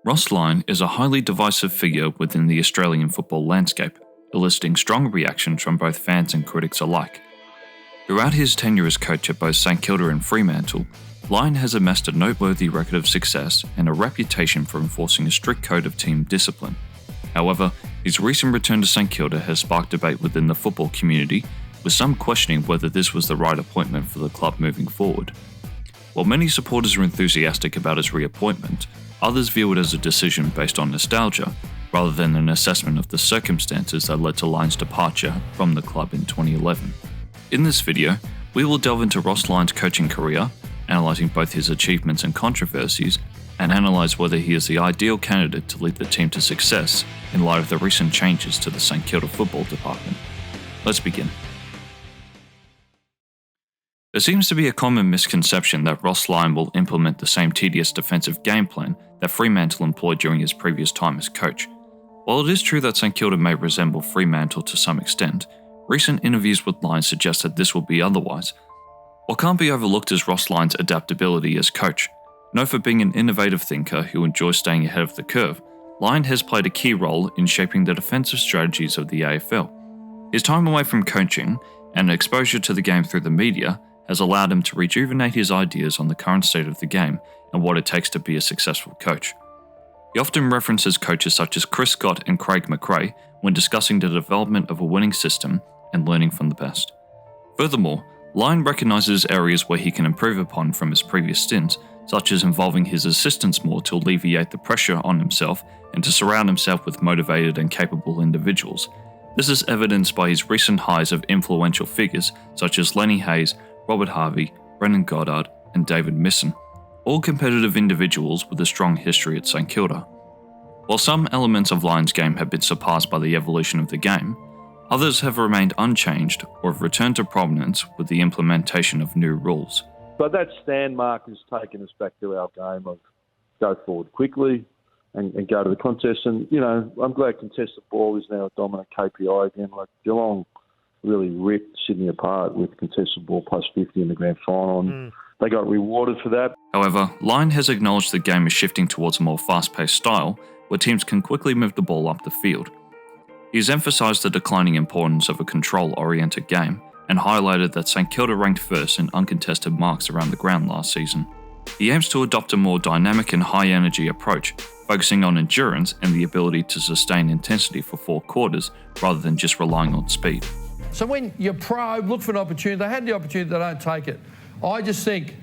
Ross Lyon is a highly divisive figure within the Australian football landscape, eliciting strong reactions from both fans and critics alike. Throughout his tenure as coach at both St Kilda and Fremantle, Lyon has amassed a noteworthy record of success and a reputation for enforcing a strict code of team discipline. However, his recent return to St Kilda has sparked debate within the football community, with some questioning whether this was the right appointment for the club moving forward. While many supporters are enthusiastic about his reappointment, others view it as a decision based on nostalgia, rather than an assessment of the circumstances that led to Lyon's departure from the club in 2011. In this video, we will delve into Ross Lyon's coaching career, analysing both his achievements and controversies, and analyse whether he is the ideal candidate to lead the team to success in light of the recent changes to the St Kilda football department. Let's begin. There seems to be a common misconception that Ross Lyon will implement the same tedious defensive game plan that Fremantle employed during his previous time as coach. While it is true that St Kilda may resemble Fremantle to some extent, recent interviews with Lyon suggest that this will be otherwise. What can't be overlooked is Ross Lyon's adaptability as coach. Known for being an innovative thinker who enjoys staying ahead of the curve, Lyon has played a key role in shaping the defensive strategies of the AFL. His time away from coaching and exposure to the game through the media has allowed him to rejuvenate his ideas on the current state of the game and what it takes to be a successful coach. He often references coaches such as Chris Scott and Craig McRae when discussing the development of a winning system and learning from the best. Furthermore, Lyon recognises areas where he can improve upon from his previous stints, such as involving his assistants more to alleviate the pressure on himself and to surround himself with motivated and capable individuals. This is evidenced by his recent hires of influential figures such as Lenny Hayes, Robert Harvey, Brendan Goddard, and David Misson, all competitive individuals with a strong history at St Kilda. While some elements of Lyon's game have been surpassed by the evolution of the game, others have remained unchanged or have returned to prominence with the implementation of new rules. But that stand mark has taken us back to our game of go forward quickly and go to the contest. And, I'm glad contested ball is now a dominant KPI again. Like Geelong really ripped Sydney apart with contested ball plus 50 in the grand final. And they got rewarded for that. However, Lyon has acknowledged the game is shifting towards a more fast-paced style where teams can quickly move the ball up the field. He's emphasised the declining importance of a control-oriented game and highlighted that St Kilda ranked first in uncontested marks around the ground last season. He aims to adopt a more dynamic and high-energy approach, focusing on endurance and the ability to sustain intensity for 4 quarters rather than just relying on speed. So when you probe, look for an opportunity, they had the opportunity, they don't take it. I just think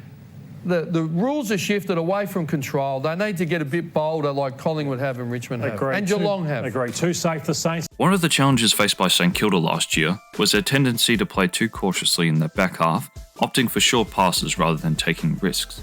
the rules are shifted away from control. They need to get a bit bolder like Collingwood have and Richmond have. And Geelong have. Agree. Too safe for Saints. One of the challenges faced by St Kilda last year was their tendency to play too cautiously in their back half, opting for short passes rather than taking risks.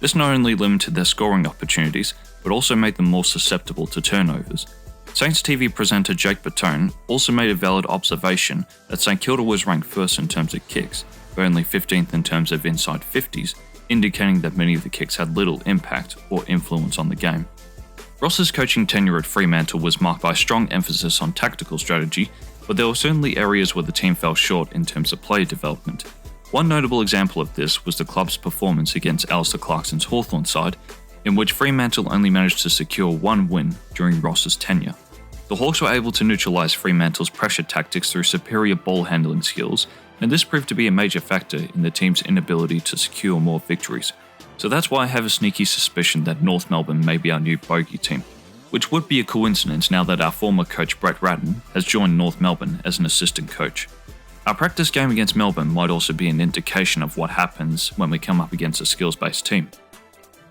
This not only limited their scoring opportunities, but also made them more susceptible to turnovers. Saints TV presenter Jake Batone also made a valid observation that St Kilda was ranked first in terms of kicks, but only 15th in terms of inside 50s, indicating that many of the kicks had little impact or influence on the game. Ross's coaching tenure at Fremantle was marked by a strong emphasis on tactical strategy, but there were certainly areas where the team fell short in terms of player development. One notable example of this was the club's performance against Alistair Clarkson's Hawthorn side, in which Fremantle only managed to secure 1 win during Ross's tenure. The Hawks were able to neutralise Fremantle's pressure tactics through superior ball handling skills, and this proved to be a major factor in the team's inability to secure more victories. So that's why I have a sneaky suspicion that North Melbourne may be our new bogey team, which would be a coincidence now that our former coach Brett Ratten has joined North Melbourne as an assistant coach. Our practice game against Melbourne might also be an indication of what happens when we come up against a skills-based team.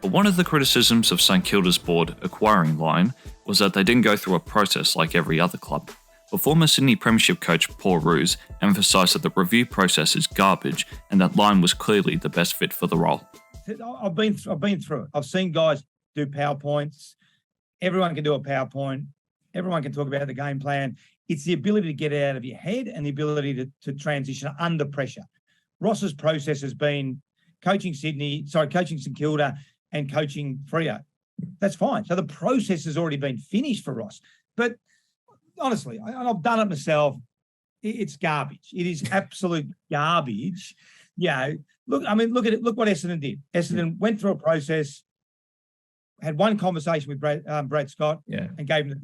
But one of the criticisms of St Kilda's board acquiring Lyon was that they didn't go through a process like every other club. But former Sydney Premiership coach Paul Roos emphasised that the review process is garbage and that Lyon was clearly the best fit for the role. I've been through it. I've seen guys do PowerPoints. Everyone can do a PowerPoint. Everyone can talk about the game plan. It's the ability to get it out of your head and the ability to transition under pressure. Ross's process has been coaching St Kilda and coaching Freo. That's fine. So the process has already been finished for Ross. But honestly, I've done it myself. It's garbage. It is absolute garbage. Yeah. Look at it. Look what Essendon did. Essendon went through a process, had one conversation with Brett Scott and gave him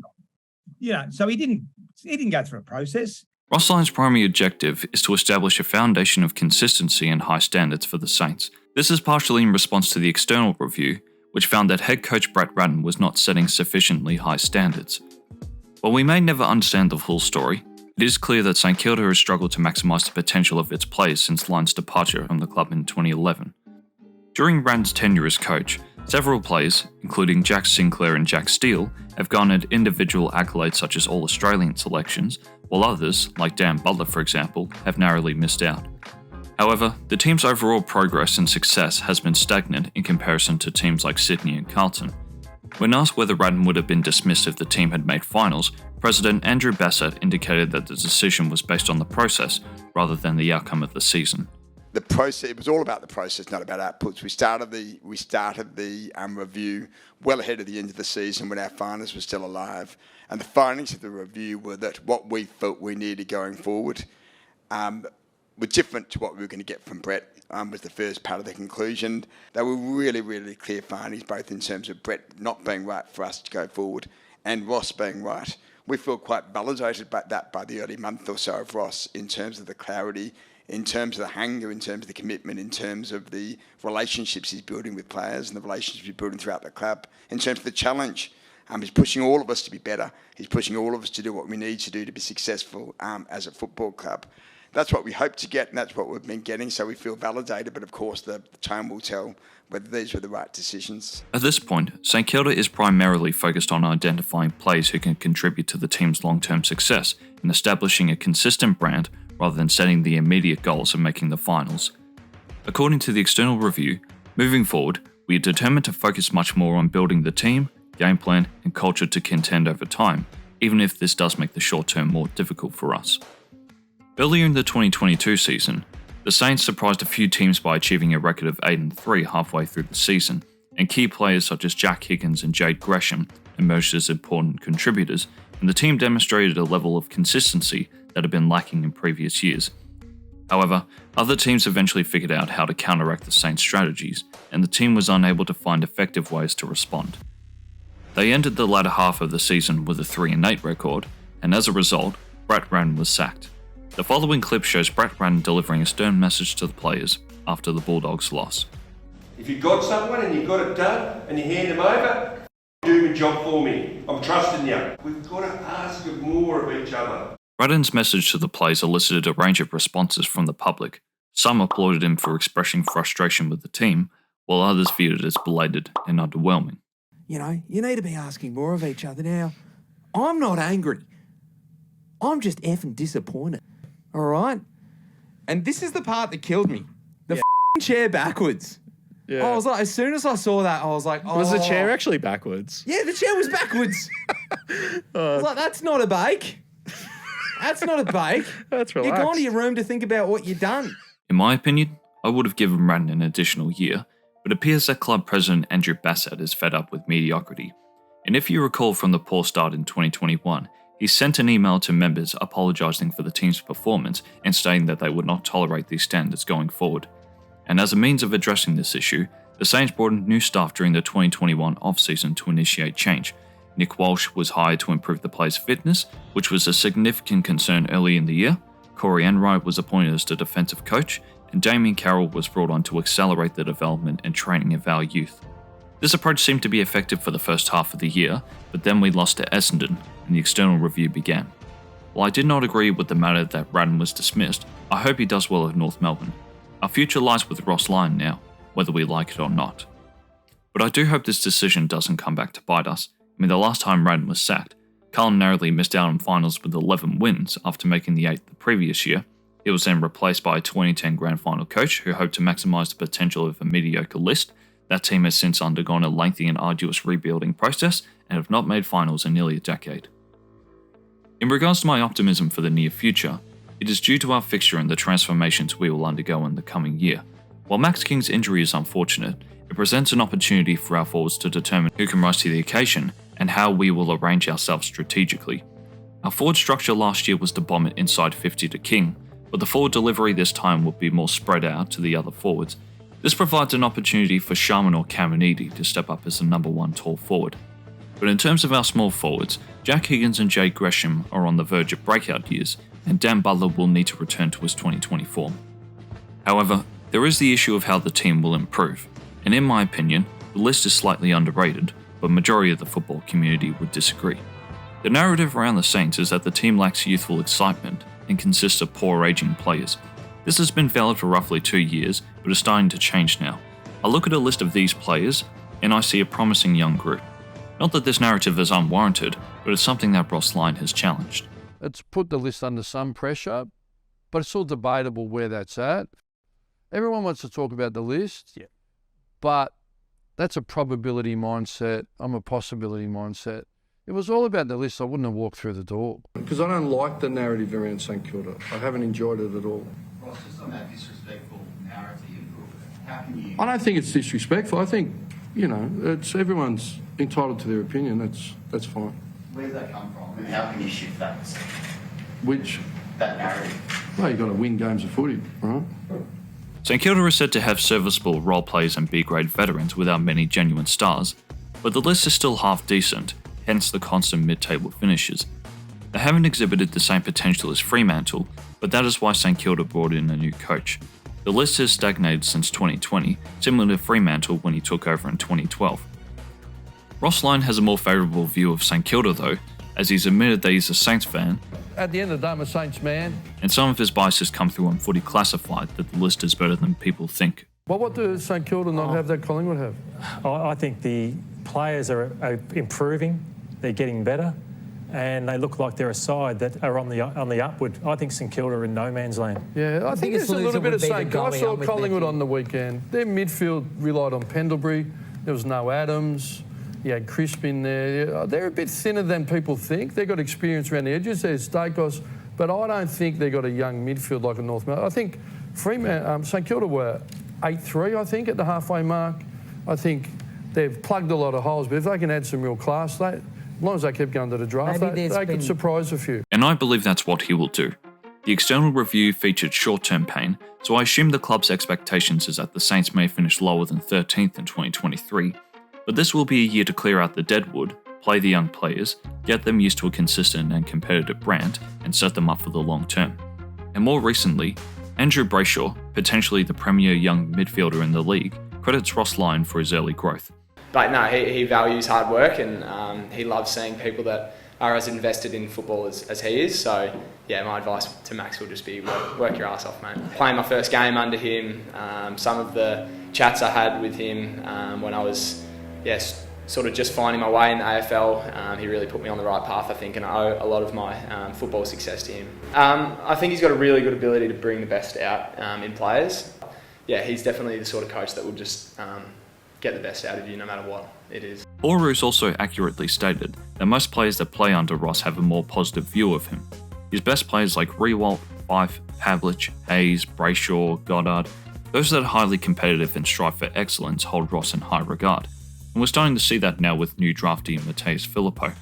the, so he didn't go through a process. Ross Lyon's primary objective is to establish a foundation of consistency and high standards for the Saints. This is partially in response to the external review, which found that head coach Brett Ratten was not setting sufficiently high standards. While we may never understand the full story, it is clear that St Kilda has struggled to maximise the potential of its players since Lyon's departure from the club in 2011. During Ratten's tenure as coach, several players, including Jack Sinclair and Jack Steele, have garnered individual accolades such as All-Australian selections, while others, like Dan Butler for example, have narrowly missed out. However, the team's overall progress and success has been stagnant in comparison to teams like Sydney and Carlton. When asked whether Ratten would have been dismissed if the team had made finals, President Andrew Bassett indicated that the decision was based on the process rather than the outcome of the season. The process, it was all about the process, not about outputs. We started the review well ahead of the end of the season when our finals were still alive, and the findings of the review were that what we felt we needed going forward were different to what we were going to get from Brett. Was the first part of the conclusion. They were really, really clear findings, both in terms of Brett not being right for us to go forward and Ross being right. We feel quite validated by that by the early month or so of Ross in terms of the clarity, in terms of the hunger, in terms of the commitment, in terms of the relationships he's building with players and the relationships he's building throughout the club, in terms of the challenge. He's pushing all of us to be better. He's pushing all of us to do what we need to do to be successful as a football club. That's what we hope to get, and that's what we've been getting, so we feel validated, but of course the time will tell whether these were the right decisions. At this point, St Kilda is primarily focused on identifying players who can contribute to the team's long-term success and establishing a consistent brand rather than setting the immediate goals of making the finals. According to the external review, moving forward, we are determined to focus much more on building the team, game plan, and culture to contend over time, even if this does make the short term more difficult for us. Earlier in the 2022 season, the Saints surprised a few teams by achieving a record of 8-3 halfway through the season, and key players such as Jack Higgins and Jade Gresham emerged as important contributors, and the team demonstrated a level of consistency that had been lacking in previous years. However, other teams eventually figured out how to counteract the Saints' strategies, and the team was unable to find effective ways to respond. They ended the latter half of the season with a 3-8 record, and as a result, Brett Ratten was sacked. The following clip shows Brett Ratten delivering a stern message to the players after the Bulldogs' loss. If you've got someone and you've got it done and you hand them over, do my job for me. I'm trusting you. We've got to ask more of each other. Ratten's message to the players elicited a range of responses from the public. Some applauded him for expressing frustration with the team, while others viewed it as belated and underwhelming. You need to be asking more of each other now. I'm not angry. I'm just effing disappointed. All right? And this is the part that killed me. The chair backwards. Yeah. I was like, as soon as I saw that, I was like, oh. Was the chair actually backwards? Yeah, the chair was backwards. I was like, that's not a bake. That's not a bake. That's relaxed. You're going to your room to think about what you've done. In my opinion, I would have given Ratten an additional year, but it appears that club president Andrew Bassett is fed up with mediocrity. And if you recall from the poor start in 2021, he sent an email to members apologising for the team's performance and stating that they would not tolerate these standards going forward. And as a means of addressing this issue, the Saints brought in new staff during the 2021 off-season to initiate change. Nick Walsh was hired to improve the players' fitness, which was a significant concern early in the year. Corey Enright was appointed as the defensive coach, and Damien Carroll was brought on to accelerate the development and training of our youth. This approach seemed to be effective for the first half of the year, but then we lost to Essendon, and the external review began. While I did not agree with the matter that Ratten was dismissed, I hope he does well at North Melbourne. Our future lies with Ross Lyon now, whether we like it or not. But I do hope this decision doesn't come back to bite us. I mean, the last time Ratten was sacked, Cullen narrowly missed out on finals with 11 wins after making the 8 the previous year. He was then replaced by a 2010 grand final coach who hoped to maximise the potential of a mediocre list. That team has since undergone a lengthy and arduous rebuilding process and have not made finals in nearly a decade. In regards to my optimism for the near future, it is due to our fixture and the transformations we will undergo in the coming year. While Max King's injury is unfortunate, it presents an opportunity for our forwards to determine who can rise to the occasion and how we will arrange ourselves strategically. Our forward structure last year was to bomb it inside 50 to King, but the forward delivery this time will be more spread out to the other forwards. This provides an opportunity for Sharman or Caminiti to step up as the number one tall forward. But in terms of our small forwards, Jack Higgins and Jay Gresham are on the verge of breakout years, and Dan Butler will need to return to his 2020 form. However, there is the issue of how the team will improve, and in my opinion, the list is slightly underrated, but majority of the football community would disagree. The narrative around the Saints is that the team lacks youthful excitement and consists of poor aging players. This has been valid for roughly 2 years, but is starting to change now. I look at a list of these players, and I see a promising young group. Not that this narrative is unwarranted, but it's something that Ross Lyon has challenged. It's put the list under some pressure, but it's all debatable where that's at. Everyone wants to talk about the list, but that's a probability mindset. I'm a possibility mindset. If it was all about the list, I wouldn't have walked through the door. Because I don't like the narrative around St Kilda. I haven't enjoyed it at all. Ross, just on that disrespectful narrative, how can you... I don't think it's disrespectful. I think, it's everyone's entitled to their opinion. That's fine. Where's that come from? And how can you shift that narrative? Well, you've got to win games of footy, right? St Kilda is said to have serviceable role players and B-grade veterans without many genuine stars, but the list is still half decent, hence the constant mid-table finishes. They haven't exhibited the same potential as Fremantle, but that is why St Kilda brought in a new coach. The list has stagnated since 2020, similar to Fremantle when he took over in 2012. Ross Lyon has a more favourable view of St Kilda though, as he's admitted that he's a Saints fan. At the end of the day, I'm a Saints man. And some of his biases come through on Footy Classified that the list is better than people think. Well, what does St Kilda not have that Collingwood have? I think the players are improving, they're getting better, and they look like they're a side that are on the upward. I think St Kilda are in no man's land. Yeah, I think there's a little bit of St Kilda. I saw Collingwood on the weekend. Their midfield relied on Pendlebury. There was no Adams. You had Crisp in there. They're a bit thinner than people think. They've got experience around the edges. There's Stakos, but I don't think they've got a young midfield like a North Melbourne. I think St Kilda were 8-3, I think, at the halfway mark. I think they've plugged a lot of holes, but if they can add some real class, as long as they keep going to the draft, they could surprise a few. And I believe that's what he will do. The external review featured short-term pain, so I assume the club's expectations is that the Saints may finish lower than 13th in 2023. But this will be a year to clear out the deadwood, play the young players, get them used to a consistent and competitive brand, and set them up for the long term. And more recently, Andrew Brayshaw, potentially the premier young midfielder in the league, credits Ross Lyon for his early growth. But no, he values hard work, and he loves seeing people that are as invested in football as he is. So yeah, my advice to Max will just be work your ass off, mate. Playing my first game under him, some of the chats I had with him when I was sort of just finding my way in the AFL, he really put me on the right path, I think, and I owe a lot of my football success to him. I think he's got a really good ability to bring the best out in players. Yeah, he's definitely the sort of coach that will just get the best out of you no matter what it is. Borus also accurately stated that most players that play under Ross have a more positive view of him. His best players like Riewoldt, Fife, Pavlich, Hayes, Brayshaw, Goddard, those that are highly competitive and strive for excellence hold Ross in high regard. And we're starting to see that now with new draftee Mateus Filippo.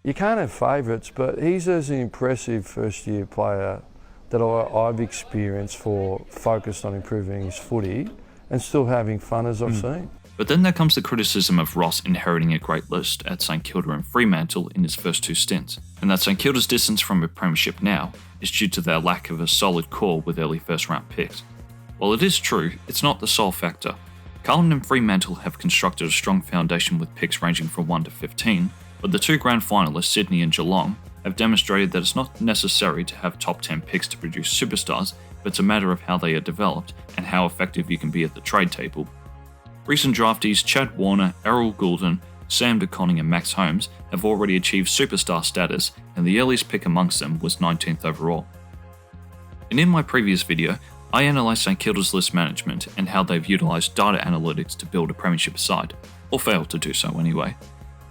You can't have favourites, but he's as an impressive first-year player that I've experienced for focused on improving his footy and still having fun as I've seen. But then there comes the criticism of Ross inheriting a great list at St Kilda and Fremantle in his first 2 stints, and that St Kilda's distance from a premiership now is due to their lack of a solid core with early first-round picks. While it is true, it's not the sole factor. Carlton and Fremantle have constructed a strong foundation with picks ranging from 1 to 15, but the 2 grand finalists, Sydney and Geelong, have demonstrated that it's not necessary to have top 10 picks to produce superstars, but it's a matter of how they are developed and how effective you can be at the trade table. Recent draftees Chad Warner, Errol Goulden, Sam De Koning and Max Holmes have already achieved superstar status, and the earliest pick amongst them was 19th overall. And in my previous video, I analysed St Kilda's list management and how they've utilised data analytics to build a premiership side, or failed to do so anyway.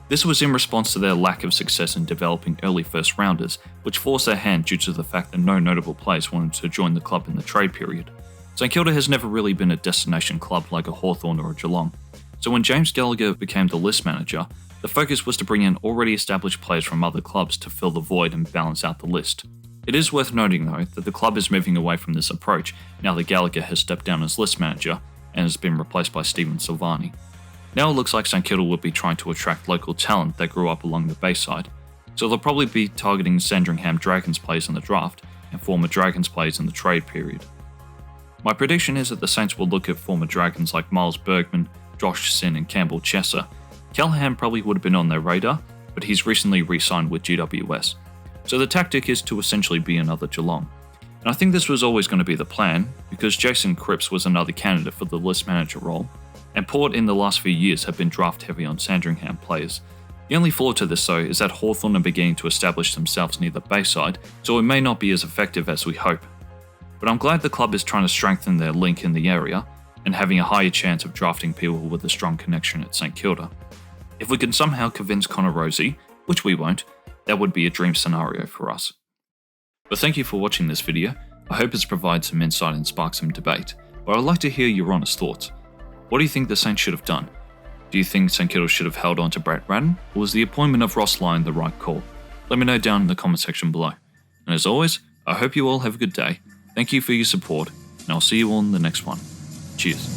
This was in response to their lack of success in developing early first rounders, which forced their hand due to the fact that no notable players wanted to join the club in the trade period. St Kilda has never really been a destination club like a Hawthorn or a Geelong, so when James Gallagher became the list manager, the focus was to bring in already established players from other clubs to fill the void and balance out the list. It is worth noting though that the club is moving away from this approach now that Gallagher has stepped down as list manager, and has been replaced by Stephen Silvani. Now it looks like St Kilda will be trying to attract local talent that grew up along the Bayside, so they'll probably be targeting Sandringham Dragons players in the draft and former Dragons players in the trade period. My prediction is that the Saints will look at former Dragons like Miles Bergman, Josh Sin and Campbell Chesser. Callahan probably would have been on their radar, but he's recently re-signed with GWS. So the tactic is to essentially be another Geelong. And I think this was always going to be the plan, because Jason Cripps was another candidate for the list manager role, and Port in the last few years have been draft heavy on Sandringham players. The only flaw to this though is that Hawthorn are beginning to establish themselves near the Bayside, so it may not be as effective as we hope. But I'm glad the club is trying to strengthen their link in the area, and having a higher chance of drafting people with a strong connection at St Kilda. If we can somehow convince Connor Rosie, which we won't, that would be a dream scenario for us. But thank you for watching this video. I hope it's provided some insight and sparked some debate, but I'd like to hear your honest thoughts. What do you think the Saints should have done? Do you think St Kilda should have held on to Brett Ratten, or was the appointment of Ross Lyon the right call? Let me know down in the comment section below. And as always, I hope you all have a good day. Thank you for your support, and I'll see you all in the next one. Cheers.